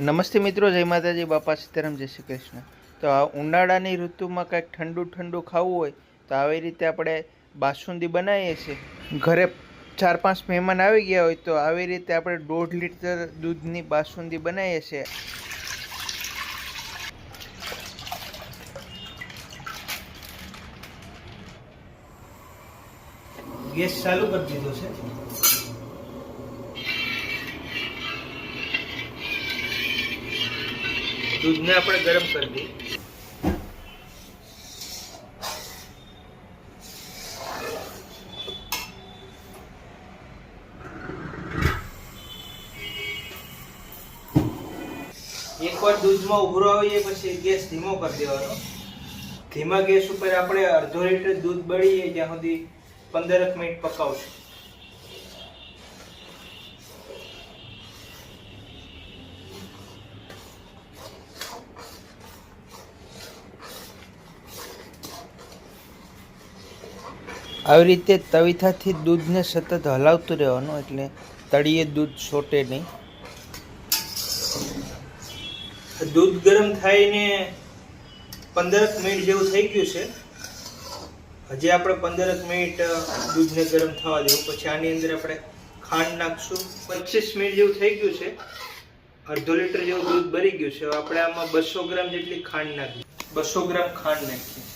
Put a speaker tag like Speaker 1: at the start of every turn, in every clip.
Speaker 1: નમસ્તે મિત્રો, જય માતાજી, બાપા સીતારામ, જય શ્રી કૃષ્ણ। તો આ ઉનાળાની ઋતુમાં કંઈક ઠંડુ ઠંડુ ખાવું હોય તો આવી રીતે આપણે બાસુંદી બનાવીએ છીએ। ઘરે 4-5 મહેમાન આવી ગયા હોય તો આવી રીતે આપણે 1.5 લીટર દૂધની બાસુંદી બનાવીએ છીએ। ગેસ ચાલુ કરી દીધો છે। दूधને આપણે ગરમ કરી દઈએ। એકવાર દૂધમાં ઉભરો આવી જાય પછી ગેસ ધીમો કરી દેવાનો। ધીમા ગેસ ઉપર આપણે 1/2 લીટર દૂધ બળી જાય ત્યાં સુધી 15 મિનિટ પકાવશું। આવી રીતે તવીથાથી દૂધને સતત હલાવતું રહેવાનું એટલે તળિયે દૂધ છોટે નહીં। દૂધ ગરમ થઈને 15 મિનિટ જેવું થઈ ગયું છે। હજી આપણે 15 મિનિટ દૂધને ગરમ થવા દેવું, પછી આની અંદર આપણે ખાંડ નાખશું। 25 મિનિટ જેવું થઈ ગયું છે, 1/2 લીટર જેવું દૂધ બળી ગયું છે। આપણે આમાં 200 ગ્રામ જેટલી ખાંડ નાખી, 200 ગ્રામ ખાંડ નાખી।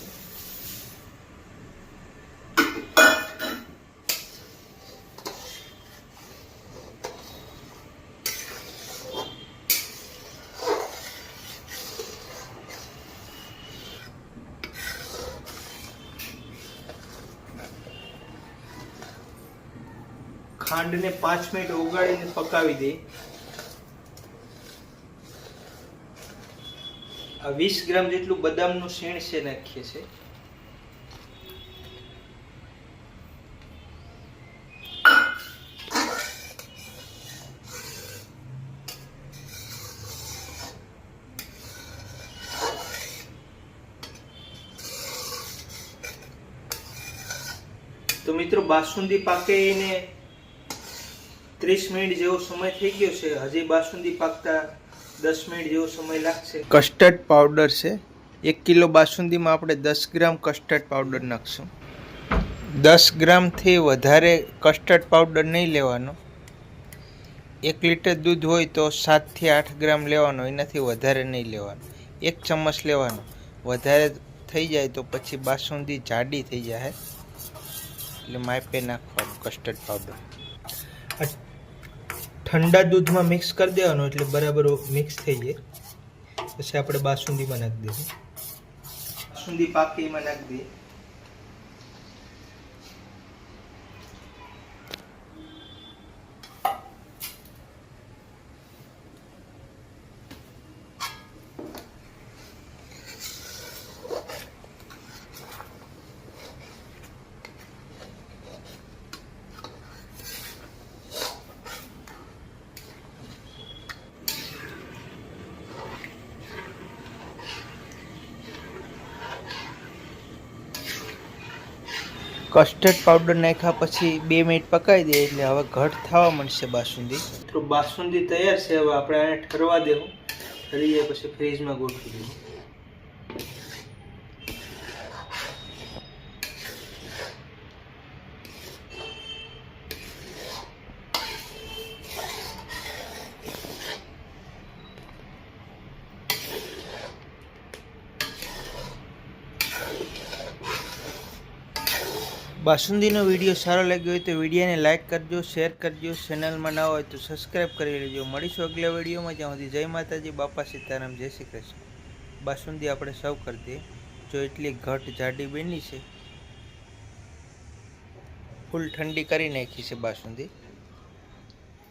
Speaker 1: ખાંડને 5 મિનિટ ઓગાળીને પકાવી દે। આ 20 ગ્રામ જેટલું બદામનું શેણ છે નાખીએ છે। તો મિત્રો, બાસુંદી પાકીને 30 મિનિટ જેવો સમય થઈ ગયો છે। હજી બાસુંદી પાકતા 10 મિનિટ જેવો સમય લાગશે। કસ્ટર્ડ પાવડર છે, 1 કિલો બાસુંદીમાં આપણે 10 ગ્રામ કસ્ટર્ડ પાવડર નાખશું। 10 ગ્રામથી વધારે કસ્ટર્ડ પાવડર નહીં લેવાનો। 1 લીટર દૂધ હોય તો 7 થી 8 ગ્રામ લેવાનો, એનાથી વધારે નહીં લેવાનો। 1 ચમચ લેવાનો, વધારે થઈ જાય તો પછી બાસુંદી જાડી થઈ જાય, એટલે માપે નાખવાનું કસ્ટર્ડ પાવડર। ઠંડા દૂધમાં મિક્સ કરી દેવાનું એટલે બરાબર મિક્સ થઈ જાય। પછી આપણે બાસુંદીમાં નાખી દઈશું। બાસુંદી પાકીમાં નાખી દઈએ। કસ્ટર્ડ પાવડર નાખ્યા પછી 2 મિનિટ પકાવી દઈએ એટલે હવે ઘટ થવા મળશે બાસુંદી। તો બાસુંદી તૈયાર છે। હવે આપણે આને ઠરવા દેવું, ઠરી જાય પછી ફ્રીજમાં ગોઠવી દેવું। બાસુંદીનો વિડીયો સારો લાગ્યો હોય તો વિડીયોને લાઇક કરજો, શેર કરજો, ચેનલમાં ના હોય તો સબસ્ક્રાઈબ કરી લેજો। મળીશું અગલા વિડીયોમાં, જ્યાં સુધી જય માતાજી, બાપા સીતારામ, જય શ્રી કૃષ્ણ। બાસુંદી આપણે સર્વ કરી દઈએ। જો એટલી ઘટ જાડી બની છે, ફૂલ ઠંડી કરી નાખી છે બાસુંદી।